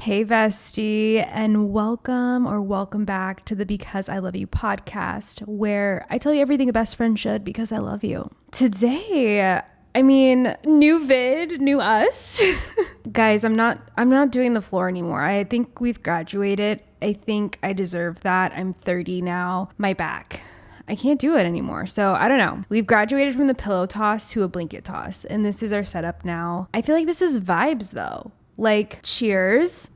Hey bestie, and welcome back to the Because I Love You podcast, where I tell you everything a best friend should because I love you. Today, new vid, new us. Guys, I'm not doing the floor anymore. I think we've graduated. I think I deserve that. I'm 30 now. My back, I can't do it anymore. So I don't know. We've graduated from the pillow toss to a blanket toss, and this is our setup now. I feel like this is vibes though. Like, cheers.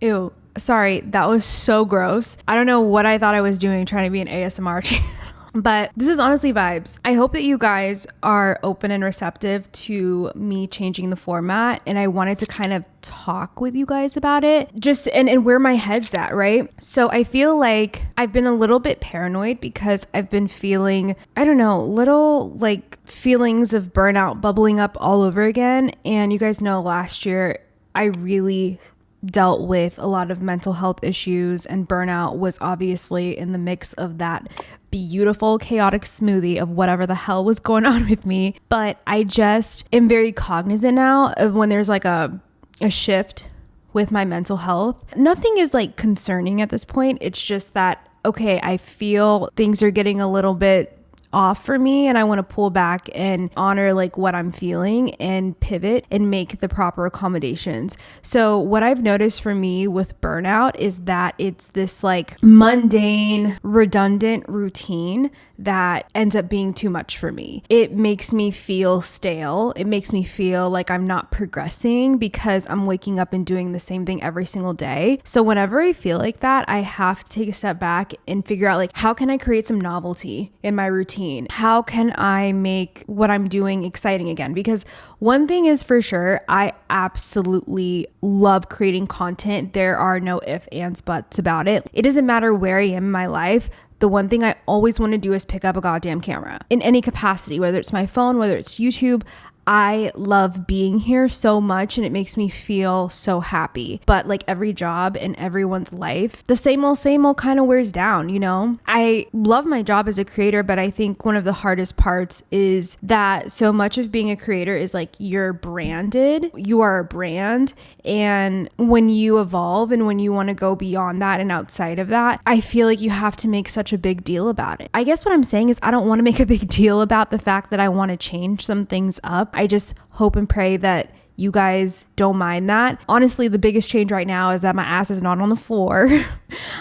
Ew, sorry, that was so gross. I don't know what I thought I was doing trying to be an ASMR channel. But this is honestly vibes. I hope that you guys are open and receptive to me changing the format. And I wanted to kind of talk with you guys about it. Just and where my head's at, right? So I feel like I've been a little bit paranoid because I've been feeling, little like feelings of burnout bubbling up all over again. And you guys know last year I really dealt with a lot of mental health issues, and burnout was obviously in the mix of that beautiful chaotic smoothie of whatever the hell was going on with me. But I just am very cognizant now of when there's like a shift with my mental health. Nothing is like concerning at this point. It's just that, okay, I feel things are getting a little bit off for me, and I want to pull back and honor like what I'm feeling and pivot and make the proper accommodations. So what I've noticed for me with burnout is that it's this like mundane, redundant routine that ends up being too much for me. It makes me feel stale. It makes me feel like I'm not progressing because I'm waking up and doing the same thing every single day. So whenever I feel like that, I have to take a step back and figure out like, how can I create some novelty in my routine? How can I make what I'm doing exciting again? Because one thing is for sure, I absolutely love creating content. There are no ifs, ands, buts about it. It doesn't matter where I am in my life. The one thing I always want to do is pick up a goddamn camera in any capacity, whether it's my phone, whether it's YouTube. I love being here so much, and it makes me feel so happy. But like every job in everyone's life, the same old kind of wears down, you know? I love my job as a creator, but I think one of the hardest parts is that so much of being a creator is like you're branded, you are a brand. And when you evolve and when you want to go beyond that and outside of that, I feel like you have to make such a big deal about it. I guess what I'm saying is I don't want to make a big deal about the fact that I want to change some things up. I just hope and pray that you guys don't mind that. Honestly, the biggest change right now is that my ass is not on the floor.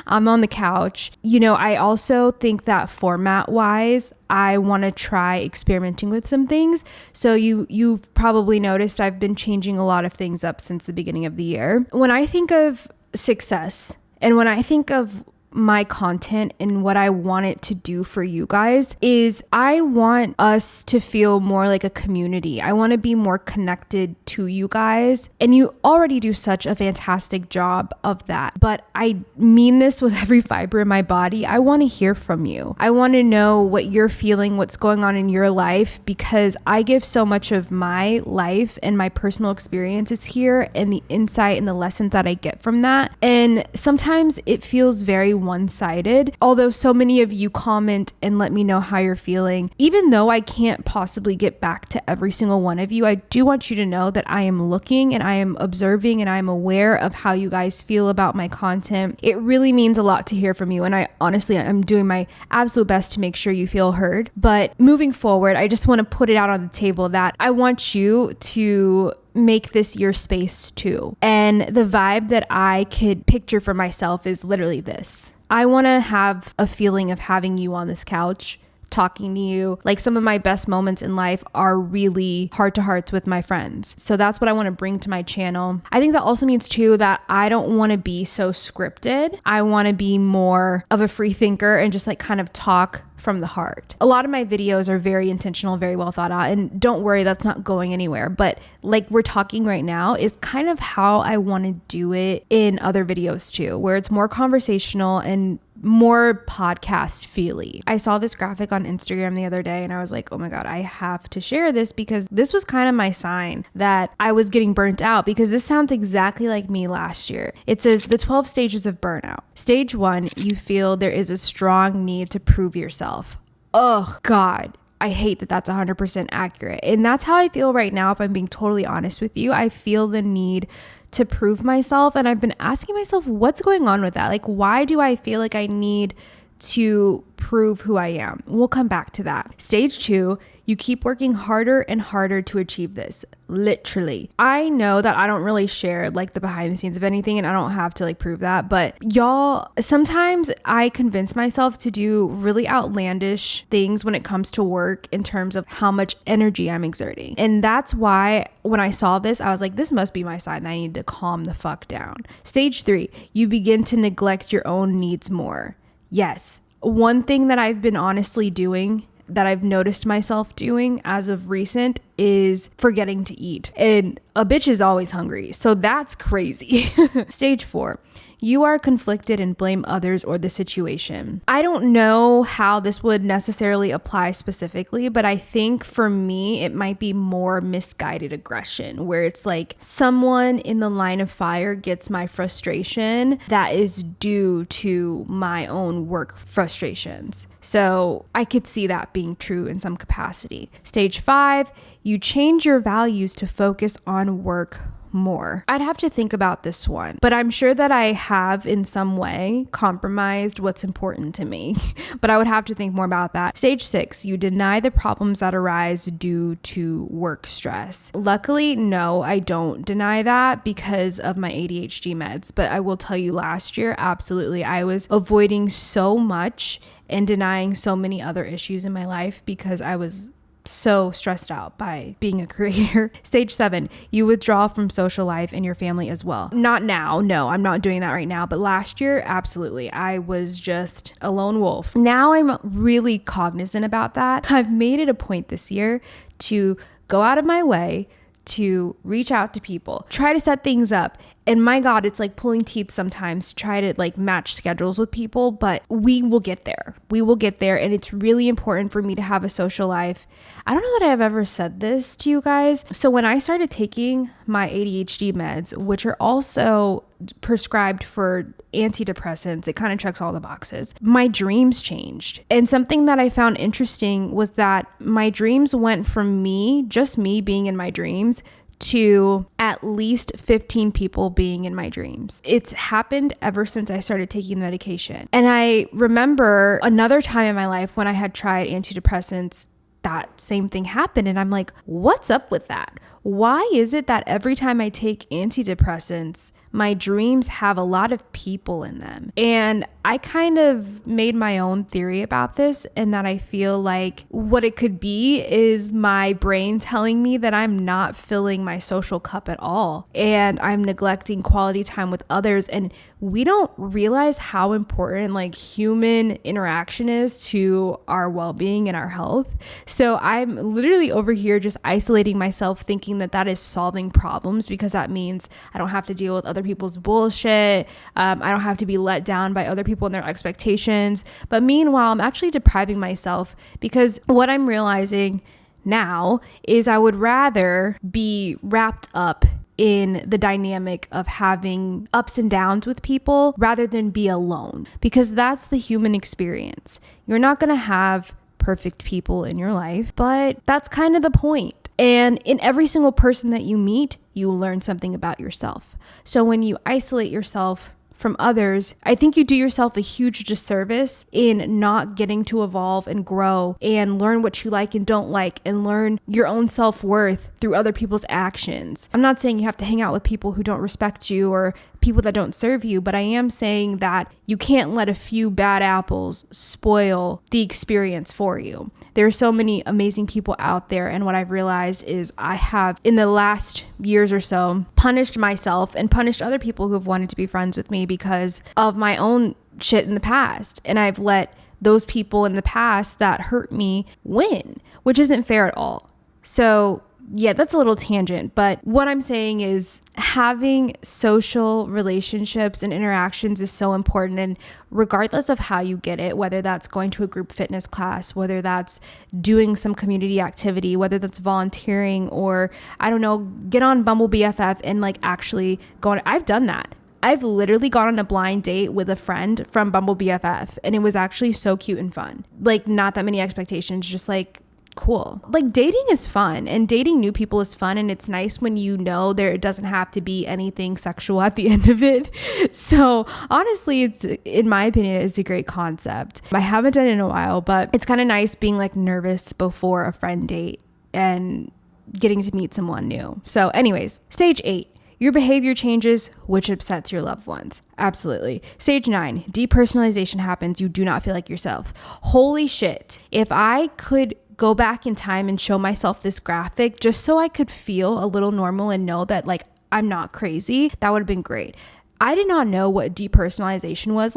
I'm on the couch. You know, I also think that format wise, I want to try experimenting with some things. So you've probably noticed I've been changing a lot of things up since the beginning of the year. When I think of success and when I think of my content and what I want it to do for you guys is I want us to feel more like a community. I want to be more connected to you guys, and you already do such a fantastic job of that. But I mean this with every fiber in my body. I want to hear from you. I want to know what you're feeling, what's going on in your life, because I give so much of my life and my personal experiences here and the insight and the lessons that I get from that. And sometimes it feels very one-sided, although so many of you comment and let me know how you're feeling. Even though I can't possibly get back to every single one of you, I do want you to know that I am looking and I am observing and I am aware of how you guys feel about my content. It really means a lot to hear from you, and I'm doing my absolute best to make sure you feel heard. But moving forward, I just want to put it out on the table that I want you to make this your space too. And the vibe that I could picture for myself is literally this. I want to have a feeling of having you on this couch, talking to you. Like, some of my best moments in life are really heart to hearts with my friends. So that's what I want to bring to my channel. I think that also means too that I don't want to be so scripted. I want to be more of a free thinker and just like kind of talk from the heart. A lot of my videos are very intentional, very well thought out, and don't worry, that's not going anywhere. But like we're talking right now is kind of how I want to do it in other videos too, where it's more conversational and more podcast feely. I saw this graphic on Instagram the other day and I was like, oh my God, I have to share this because this was kind of my sign that I was getting burnt out, because this sounds exactly like me last year. It says the 12 stages of burnout. Stage 1, you feel there is a strong need to prove yourself. Oh God. I hate that that's 100% accurate. And that's how I feel right now, if I'm being totally honest with you. I feel the need to prove myself. And I've been asking myself, what's going on with that? Like, why do I feel like I need to prove who I am? We'll come back to that. Stage 2, you keep working harder and harder to achieve this. Literally. I know that I don't really share like the behind the scenes of anything, and I don't have to like prove that, but y'all, sometimes I convince myself to do really outlandish things when it comes to work in terms of how much energy I'm exerting. And that's why when I saw this, I was like, this must be my sign that I need to calm the fuck down. Stage 3, you begin to neglect your own needs more. Yes. One thing that I've been honestly doing, that I've noticed myself doing as of recent, is forgetting to eat. And a bitch is always hungry, so that's crazy. Stage 4, you are conflicted and blame others or the situation. I don't know how this would necessarily apply specifically, but I think for me, it might be more misguided aggression, where it's like someone in the line of fire gets my frustration that is due to my own work frustrations. So I could see that being true in some capacity. Stage 5, you change your values to focus on work more. I'd have to think about this one, but I'm sure that I have in some way compromised what's important to me, but I would have to think more about that. Stage 6, you deny the problems that arise due to work stress. Luckily, no, I don't deny that because of my ADHD meds, but I will tell you, last year, absolutely, I was avoiding so much and denying so many other issues in my life because I was so stressed out by being a creator. Stage 7, you withdraw from social life and your family as well. Not now, no, I'm not doing that right now, but last year, absolutely, I was just a lone wolf. Now I'm really cognizant about that. I've made it a point this year to go out of my way to reach out to people, try to set things up. And my God, it's like pulling teeth sometimes to try to like match schedules with people, but we will get there. We will get there. And it's really important for me to have a social life. I don't know that I've ever said this to you guys. So when I started taking my ADHD meds, which are also prescribed for antidepressants, it kind of checks all the boxes, my dreams changed. And something that I found interesting was that my dreams went from me, just me being in my dreams, to at least 15 people being in my dreams. It's happened ever since I started taking the medication. And I remember another time in my life when I had tried antidepressants, that same thing happened. And I'm like, what's up with that? Why is it that every time I take antidepressants, my dreams have a lot of people in them? And I kind of made my own theory about this, and that I feel like what it could be is my brain telling me that I'm not filling my social cup at all, and I'm neglecting quality time with others. And we don't realize how important like human interaction is to our well-being and our health. So I'm literally over here just isolating myself, thinking that that is solving problems, because that means I don't have to deal with other people's bullshit. I don't have to be let down by other people and their expectations. But meanwhile, I'm actually depriving myself, because what I'm realizing now is I would rather be wrapped up in the dynamic of having ups and downs with people rather than be alone, because that's the human experience. You're not going to have perfect people in your life, but that's kind of the point. And in every single person that you meet, you learn something about yourself. So when you isolate yourself from others, I think you do yourself a huge disservice in not getting to evolve and grow and learn what you like and don't like, and learn your own self-worth through other people's actions. I'm not saying you have to hang out with people who don't respect you or people that don't serve you, but I am saying that you can't let a few bad apples spoil the experience for you. There are so many amazing people out there, and what I've realized is I have, in the last years or so, punished myself and punished other people who have wanted to be friends with me because of my own shit in the past. And I've let those people in the past that hurt me win, which isn't fair at all. So yeah, that's a little tangent, but what I'm saying is having social relationships and interactions is so important. And regardless of how you get it, whether that's going to a group fitness class, whether that's doing some community activity, whether that's volunteering, or I don't know, get on Bumble BFF and like actually go on. I've done that. I've literally gone on a blind date with a friend from Bumble BFF, and it was actually so cute and fun. Like, not that many expectations, just like cool. Like dating is fun and dating new people is fun, and it's nice when you know there doesn't have to be anything sexual at the end of it. So honestly, it's, in my opinion, it's a great concept. I haven't done it in a while, but it's kind of nice being like nervous before a friend date and getting to meet someone new. So anyways, stage 8. Your behavior changes, which upsets your loved ones. Absolutely. Stage 9, depersonalization happens. You do not feel like yourself. Holy shit. If I could go back in time and show myself this graphic just so I could feel a little normal and know that like I'm not crazy, that would have been great. I did not know what depersonalization was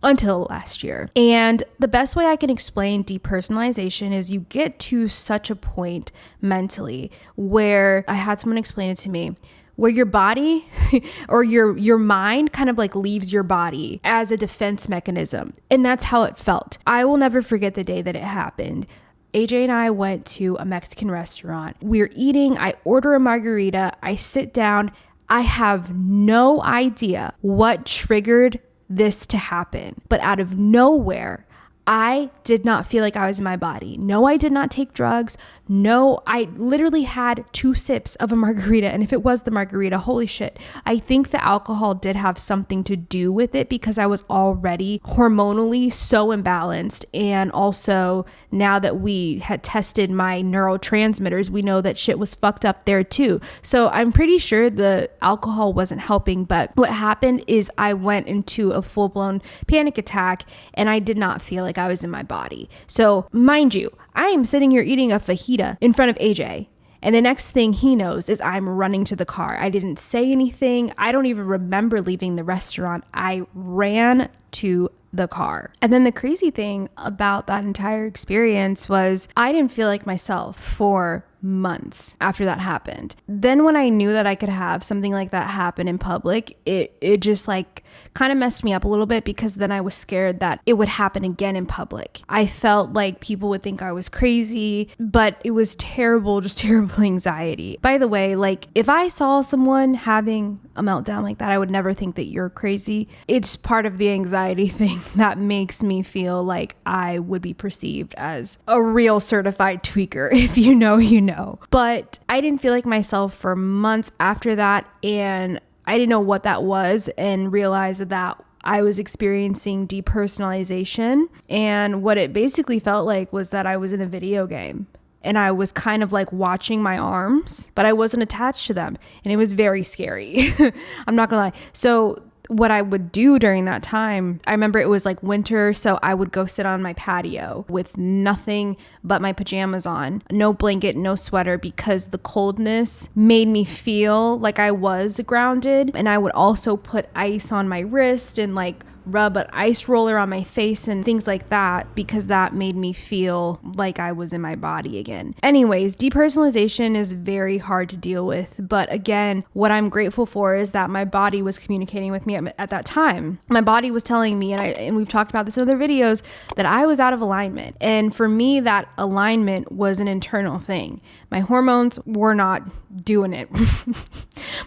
until last year. And the best way I can explain depersonalization is you get to such a point mentally where I had someone explain it to me, where your body or your mind kind of like leaves your body as a defense mechanism. And that's how it felt. I will never forget the day that it happened. AJ and I went to a Mexican restaurant. We're eating, I order a margarita, I sit down. I have no idea what triggered this to happen, but out of nowhere, I did not feel like I was in my body. No, I did not take drugs. No, I literally had 2 sips of a margarita. And if it was the margarita, holy shit. I think the alcohol did have something to do with it because I was already hormonally so imbalanced. And also now that we had tested my neurotransmitters, we know that shit was fucked up there too. So I'm pretty sure the alcohol wasn't helping. But what happened is I went into a full-blown panic attack and I did not feel like I was in my body. So mind you, I am sitting here eating a fajita in front of AJ. And the next thing he knows is I'm running to the car. I didn't say anything. I don't even remember leaving the restaurant. I ran to the car. And then the crazy thing about that entire experience was I didn't feel like myself for months after that happened. Then when I knew that I could have something like that happen in public, it just like kind of messed me up a little bit because then I was scared that it would happen again in public. I felt like people would think I was crazy, but it was terrible, just terrible anxiety. By the way, like if I saw someone having a meltdown like that, I would never think that you're crazy. It's part of the anxiety thing that makes me feel like I would be perceived as a real certified tweaker. If you know, you know. But I didn't feel like myself for months after that, and I didn't know what that was and realized that I was experiencing depersonalization, and what it basically felt like was that I was in a video game. And I was kind of like watching my arms, but I wasn't attached to them. And it was very scary. I'm not gonna lie. So what I would do during that time, I remember it was like winter, so I would go sit on my patio with nothing but my pajamas on, no blanket, no sweater, because the coldness made me feel like I was grounded. And I would also put ice on my wrist and like rub an ice roller on my face and things like that, because that made me feel like I was in my body again. Anyways, depersonalization is very hard to deal with, but again, what I'm grateful for is that my body was communicating with me at that time. My body was telling me, and we've talked about this in other videos, that I was out of alignment. And for me, that alignment was an internal thing. My hormones were not doing it.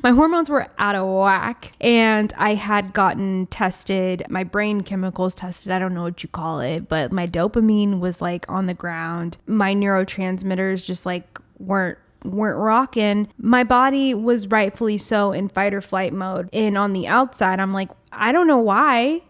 My hormones were out of whack, and I had gotten tested, my brain chemicals tested, I don't know what you call it, but my dopamine was like on the ground. My neurotransmitters just like weren't rocking. My body was rightfully so in fight or flight mode. And on the outside, I'm like, I don't know why,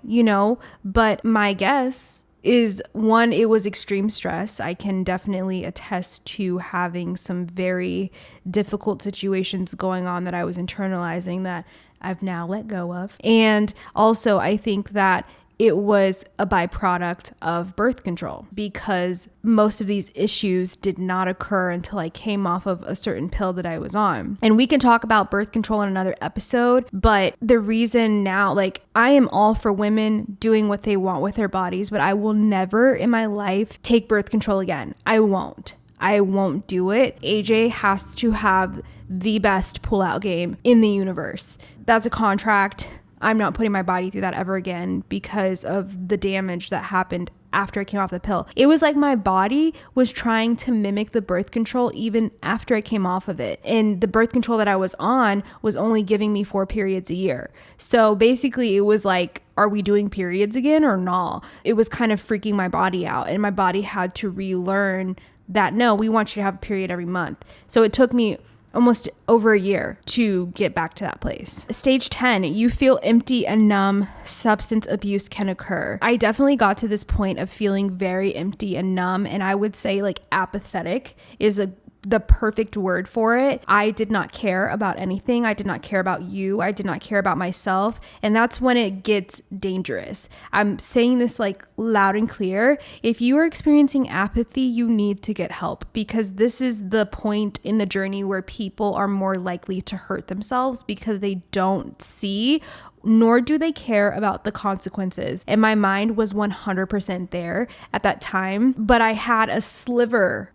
but my guess is, one, it was extreme stress. I can definitely attest to having some very difficult situations going on that I was internalizing that I've now let go of. And also, I think that it was a byproduct of birth control, because most of these issues did not occur until I came off of a certain pill that I was on. And we can talk about birth control in another episode, but the reason now, like, I am all for women doing what they want with their bodies, but I will never in my life take birth control again. I won't do it. AJ has to have the best pullout game in the universe. That's a contract. I'm not putting my body through that ever again because of the damage that happened after I came off the pill. It was like my body was trying to mimic the birth control even after I came off of it. And the birth control that I was on was only giving me 4 periods a year. So basically it was like, are we doing periods again or not? It was kind of freaking my body out, and my body had to relearn that no, we want you to have a period every month. So it took me almost over a year to get back to that place. Stage 10, you feel empty and numb. Substance abuse can occur. I definitely got to this point of feeling very empty and numb, and I would say like apathetic is the perfect word for it. I did not care about anything. I did not care about you. I did not care about myself. And that's when it gets dangerous. I'm saying this like loud and clear. If you are experiencing apathy, you need to get help, because this is the point in the journey where people are more likely to hurt themselves because they don't see nor do they care about the consequences. And my mind was 100% there at that time, but I had a sliver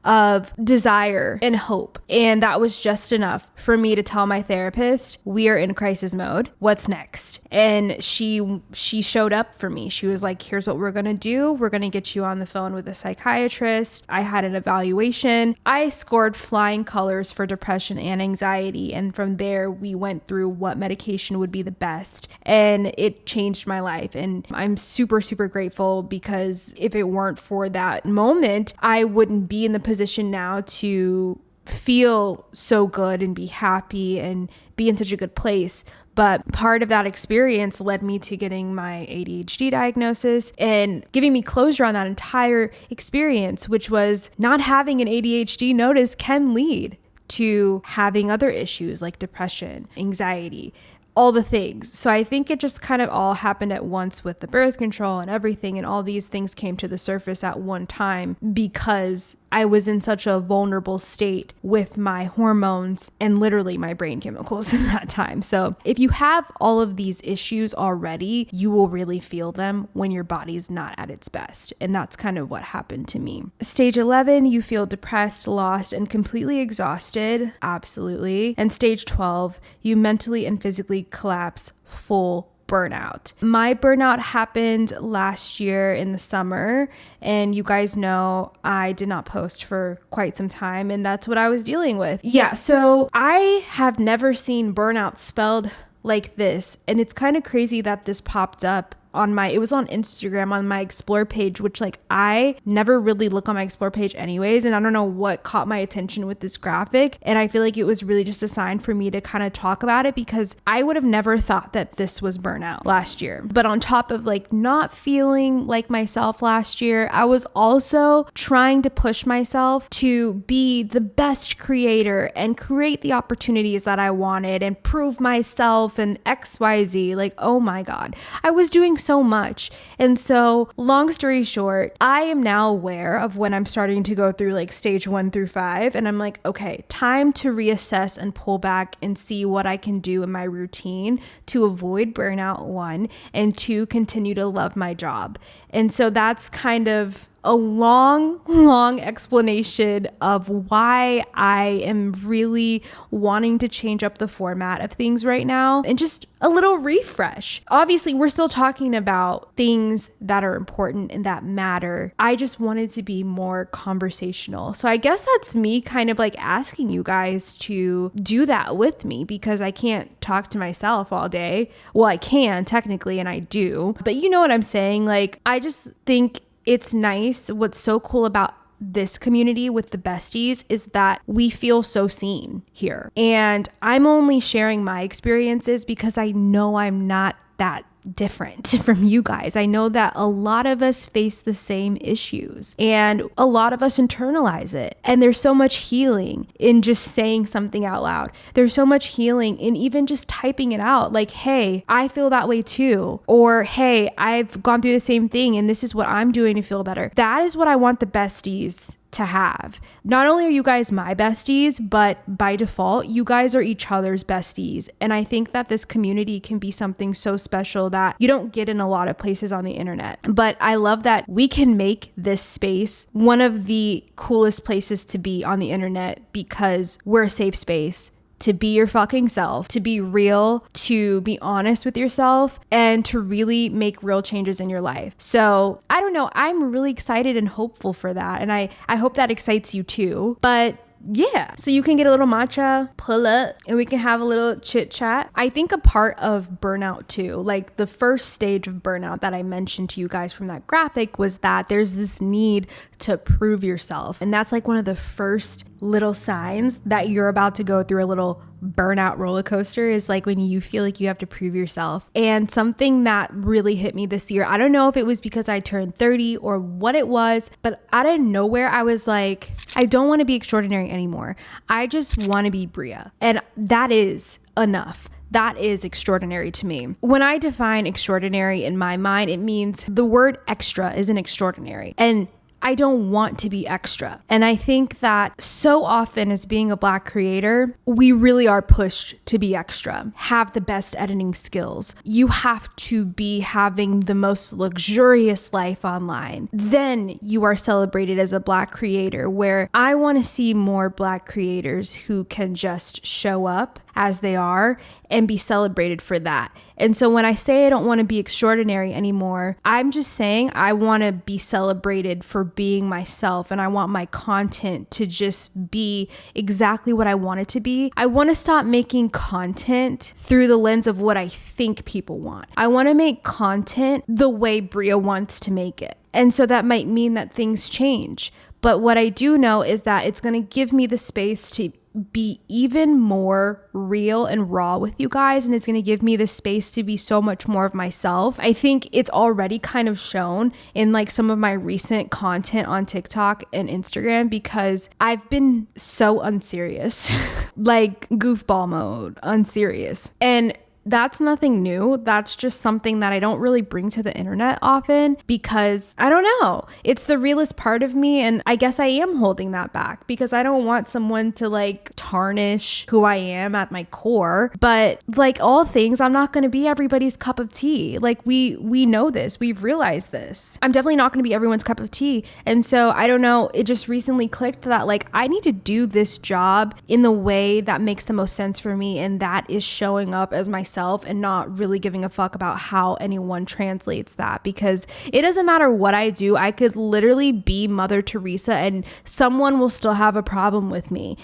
of desire and hope. And that was just enough for me to tell my therapist, we are in crisis mode. What's next? And she showed up for me. She was like, here's what we're going to do. We're going to get you on the phone with a psychiatrist. I had an evaluation. I scored flying colors for depression and anxiety. And from there, we went through what medication would be the best. And it changed my life. And I'm super, super grateful, because if it weren't for that moment, I wouldn't be in the position now to feel so good and be happy and be in such a good place. But part of that experience led me to getting my ADHD diagnosis and giving me closure on that entire experience, which was not having an ADHD notice can lead to having other issues like depression, anxiety, all the things. So I think it just kind of all happened at once with the birth control and everything, and all these things came to the surface at one time because I was in such a vulnerable state with my hormones and literally my brain chemicals in that time. So if you have all of these issues already, you will really feel them when your body's not at its best. And that's kind of what happened to me. Stage 11, you feel depressed, lost, and completely exhausted. Absolutely. And stage 12, you mentally and physically collapse, full burnout. My burnout happened last year in the summer, and you guys know I did not post for quite some time, and that's what I was dealing with. Yeah, so I have never seen burnout spelled like this, and it's kind of crazy that this popped up it was on Instagram on my Explore page, which like I never really look on my Explore page anyways. And I don't know what caught my attention with this graphic. And I feel like it was really just a sign for me to kind of talk about it, because I would have never thought that this was burnout last year. But on top of like not feeling like myself last year, I was also trying to push myself to be the best creator and create the opportunities that I wanted and prove myself and XYZ. Like, oh my God, I was doing so much. And so long story short, I am now aware of when I'm starting to go through like stage 1 through 5. And I'm like, okay, time to reassess and pull back and see what I can do in my routine to avoid burnout, 1, and 2, continue to love my job. And so that's kind of a long explanation of why I am really wanting to change up the format of things right now and just a little refresh. Obviously, we're still talking about things that are important and that matter. I just wanted to be more conversational. So I guess that's me kind of like asking you guys to do that with me, because I can't talk to myself all day. Well, I can technically, and I do, but you know what I'm saying? Like, I just think it's nice. What's so cool about this community with the besties is that we feel so seen here. And I'm only sharing my experiences because I know I'm not that different from you guys. I know that a lot of us face the same issues and a lot of us internalize it. And there's so much healing in just saying something out loud. There's so much healing in even just typing it out. Like, hey, I feel that way too. Or, hey, I've gone through the same thing and this is what I'm doing to feel better. That is what I want the besties to have. Not only are you guys my besties, but by default, you guys are each other's besties. And I think that this community can be something so special that you don't get in a lot of places on the internet. But I love that we can make this space one of the coolest places to be on the internet, because we're a safe space to be your fucking self, to be real, to be honest with yourself, and to really make real changes in your life. So I don't know, I'm really excited and hopeful for that. And I hope that excites you too. But yeah, so you can get a little matcha, pull up, and we can have a little chit chat. I think a part of burnout too, like the first stage of burnout that I mentioned to you guys from that graphic, was that there's this need to prove yourself. And that's like one of the first little signs that you're about to go through a little burnout roller coaster, is like when you feel like you have to prove yourself. And something that really hit me this year, I don't know if it was because I turned 30 or what it was, but out of nowhere, I was like, I don't want to be extraordinary anymore. I just want to be Bria. And that is enough. That is extraordinary to me. When I define extraordinary in my mind, it means the word extra isn't extraordinary. And I don't want to be extra. And I think that so often as being a Black creator, we really are pushed to be extra, have the best editing skills. You have to be having the most luxurious life online. Then you are celebrated as a Black creator, where I want to see more Black creators who can just show up as they are and be celebrated for that. And so when I say I don't want to be extraordinary anymore, I'm just saying I want to be celebrated for being myself, and I want my content to just be exactly what I want it to be. I want to stop making content through the lens of what I think people want. I want to make content the way Bria wants to make it. And so that might mean that things change. But what I do know is that it's going to give me the space to be even more real and raw with you guys, and it's going to give me the space to be so much more of myself. I think it's already kind of shown in like some of my recent content on TikTok and Instagram, because I've been so unserious, like goofball mode, unserious. And that's nothing new. That's just something that I don't really bring to the internet often, because I don't know, it's the realest part of me. And I guess I am holding that back because I don't want someone to like tarnish who I am at my core. But like all things, I'm not going to be everybody's cup of tea. Like we know this, we've realized this. I'm definitely not going to be everyone's cup of tea. And so I don't know, it just recently clicked that like I need to do this job in the way that makes the most sense for me. And that is showing up as myself and not really giving a fuck about how anyone translates that, because it doesn't matter what I do. I could literally be Mother Teresa and someone will still have a problem with me.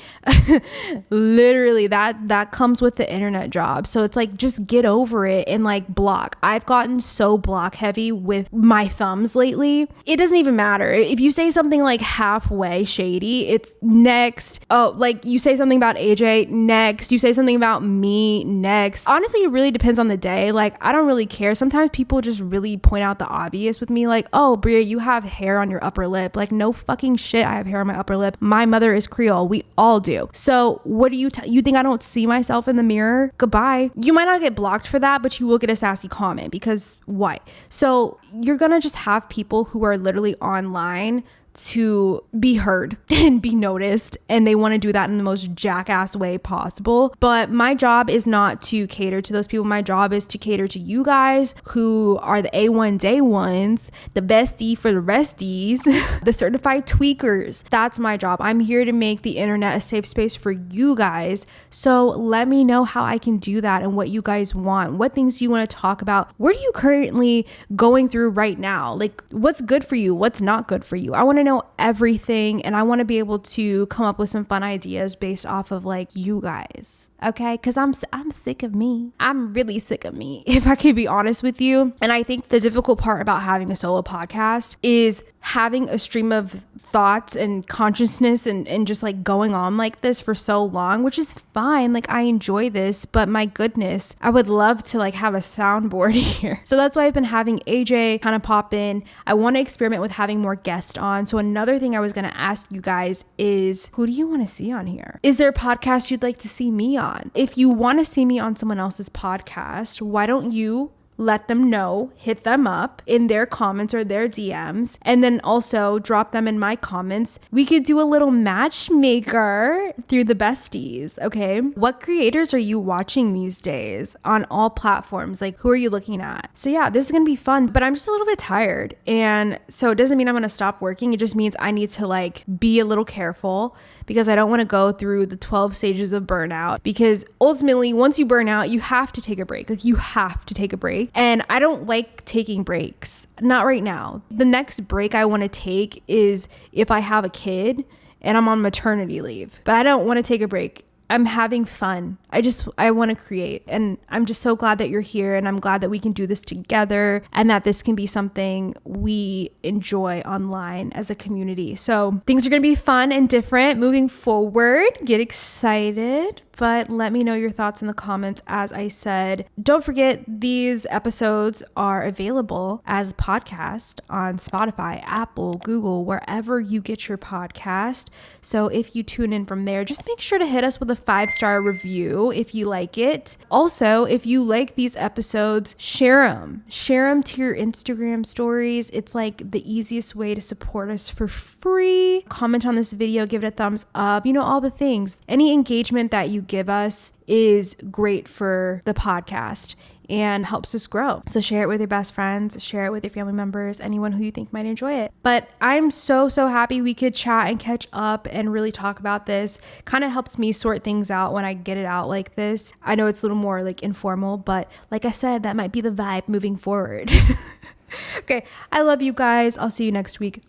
Literally, that comes with the internet job. So it's like, just get over it and like block. I've gotten so block heavy with my thumbs lately. It doesn't even matter. If you say something like halfway shady, it's next. Oh, like you say something about AJ, next. You say something about me, next. Honestly, it really depends on the day. Like, I don't really care. Sometimes people just really point out the obvious with me, like, oh, Bria, you have hair on your upper lip. Like, no fucking shit, I have hair on my upper lip. My mother is Creole. We all do. So what do you think I don't see myself in the mirror? Goodbye. You might not get blocked for that, but you will get a sassy comment, because why? So you're gonna just have people who are literally online to be heard and be noticed, and they want to do that in the most jackass way possible. But my job is not to cater to those people. My job is to cater to you guys who are the A1 day ones, the bestie for the resties, the certified tweakers. That's my job. I'm here to make the internet a safe space for you guys. So let me know how I can do that and what you guys want. What things do you want to talk about? What are you currently going through right now? Like, what's good for you? What's not good for you? I want to know everything, and I want to be able to come up with some fun ideas based off of like you guys, okay? Because I'm sick of me. I'm really sick of me, if I could be honest with you. And I think the difficult part about having a solo podcast is having a stream of thoughts and consciousness and just like going on like this for so long, which is fine. Like, I enjoy this, but my goodness, I would love to like have a soundboard here. So that's why I've been having AJ kind of pop in. I want to experiment with having more guests on. So another thing I was going to ask you guys is, who do you want to see on here? Is there a podcast you'd like to see me on? If you want to see me on someone else's podcast, why don't you let them know, hit them up in their comments or their DMs, and then also drop them in my comments. We could do a little matchmaker through the besties, okay? What creators are you watching these days on all platforms? Like, who are you looking at? So yeah, this is gonna be fun, but I'm just a little bit tired. And so it doesn't mean I'm gonna stop working. It just means I need to like be a little careful, because I don't wanna go through the 12 stages of burnout, because ultimately once you burn out, you have to take a break. Like, you have to take a break. And I don't like taking breaks. Not right now. The next break I want to take is if I have a kid and I'm on maternity leave, but I don't want to take a break. I'm having fun. I want to create, and I'm just so glad that you're here, and I'm glad that we can do this together and that this can be something we enjoy online as a community. So things are going to be fun and different moving forward. Get excited. But let me know your thoughts in the comments. As I said, don't forget these episodes are available as podcast on Spotify, Apple, Google, wherever you get your podcast. So if you tune in from there, just make sure to hit us with a 5-star review if you like it. Also, if you like these episodes, share them. Share them to your Instagram stories. It's like the easiest way to support us for free. Comment on this video, give it a thumbs up, all the things. Any engagement that you give us is great for the podcast and helps us grow. So share it with your best friends, share it with your family members, anyone who you think might enjoy it. But I'm so happy we could chat and catch up and really talk about this. Kind of helps me sort things out when I get it out like this. I know it's a little more like informal, but like I said, that might be the vibe moving forward. Okay, I love you guys. I'll see you next week.